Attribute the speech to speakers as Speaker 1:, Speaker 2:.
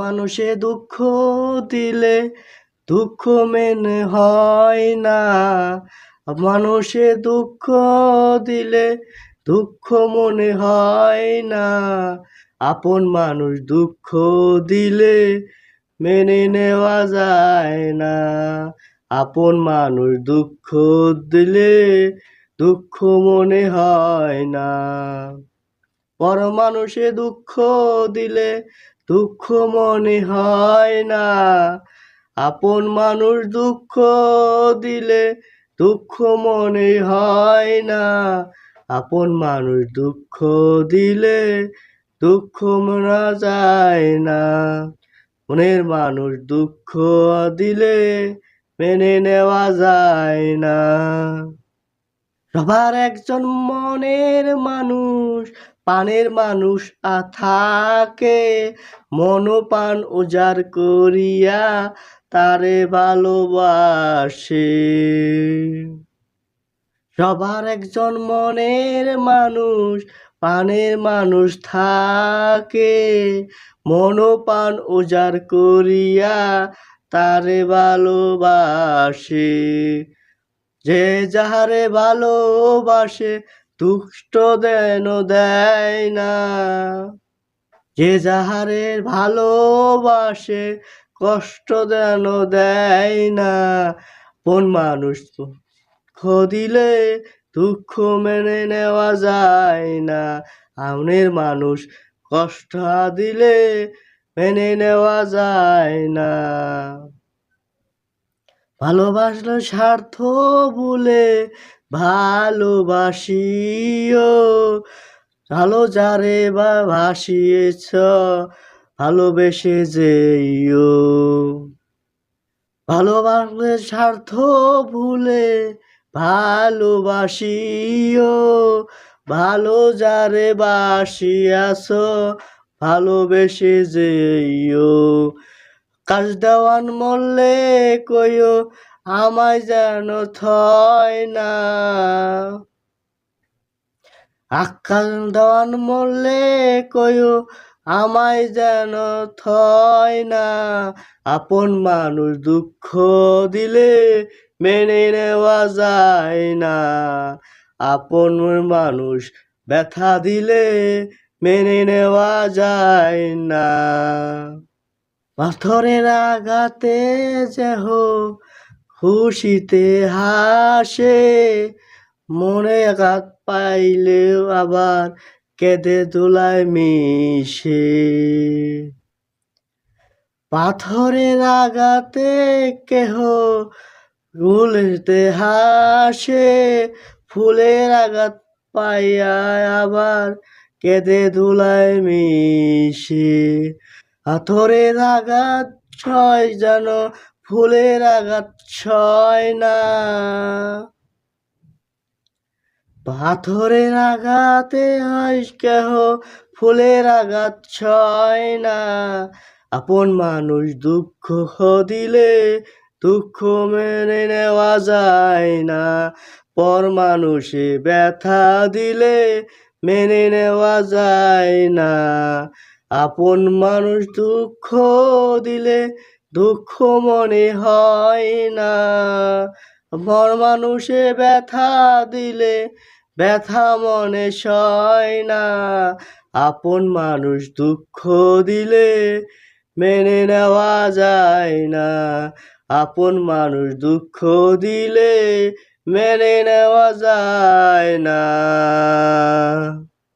Speaker 1: মানুষে দুঃখ দিলে দুঃখ মেনে হয় না, মানুষে দুঃখ দিলে দুঃখ মনে হয় না, আপন মানুষ দুঃখ দিলে মেনে নেওয়া যায় না, আপন মানুষ দুঃখ দিলে দুঃখ মনে হয় না, পর মানুষে দুঃখ দিলে দুঃখ মনে হয় না, আপন মানুষ দুঃখ দিলে দুঃখ মনে হয় না, আপন মানুষ দুঃখ দিলে দুঃখ মানা যায় না, মনের মানুষ দুঃখ দিলে মেনে নেওয়া যায় না। সবার একজন মনের মানুষ, পানের মানুষ থাকে, মন পান উজাড় করিয়া তারে ভালোবাসে। সবার একজন মনের মানুষ, পানের মানুষ থাকে, মন পান উজাড় করিয়া তারে ভালোবাসে। যে যাহারে ভালোবাসে দুষ্ট দেন দেয় না, যে যাহারে ভালোবাসে কষ্ট দেন দেয় না, কোন মানুষ দুঃখ দিলে দুঃখ মেনে নেওয়া যায় না, আমনের মানুষ কষ্ট দিলে মেনে নেওয়া যায় না। ভালোবাসলে স্বার্থ ভুলে ভালোবাসিও, ভালো যারে বা ভাসিয়েছ ভালোবেসে যেও, ভালোবাসলে স্বার্থ ভুলে ভালোবাসিও, ভালো যারে বাসিয়াছ ভালোবেসে যেও, কাশ দেওয়ান মরলে কইও আমায় যেন থয় না, আকাশ দেওয়ান মরলে কইও আমায় যেন থয় না, আপন মানুষ দুঃখ দিলে মেনে নেওয়া যায় না, আপন মানুষ ব্যথা দিলে মেনে নেওয়া যায় না। পাথরের আঘাতে যেহ খুশিতে হাসে, মনে আঘাত পাইলেও আবার কেঁদে দোলায় মিশে। পাথরের আঘাতে কেহ ফুলেতে হাসে, ফুলের আঘাত পাইয়া আবার কেঁদে দোলায় মিশে। পাথরের আঘাত ছয় যেন ফুলের আঘাত ছয় না, পাথরের আঘাতে হয় কেহ ফুলের আঘাত ছয় না, আপন মানুষ দুঃখ দিলে দুঃখ মেনে নেওয়া যায় না, পর মানুষে ব্যথা দিলে মেনে নেওয়া যায় না, আপন মানুষ দুঃখ দিলে দুঃখ মনে হয় না, পর মানুষে ব্যথা দিলে ব্যথা মনে সয় না, আপন মানুষ দুঃখ দিলে মেনে নেওয়া যায় না, আপন মানুষ দুঃখ দিলে মেনে নেওয়া যায় না।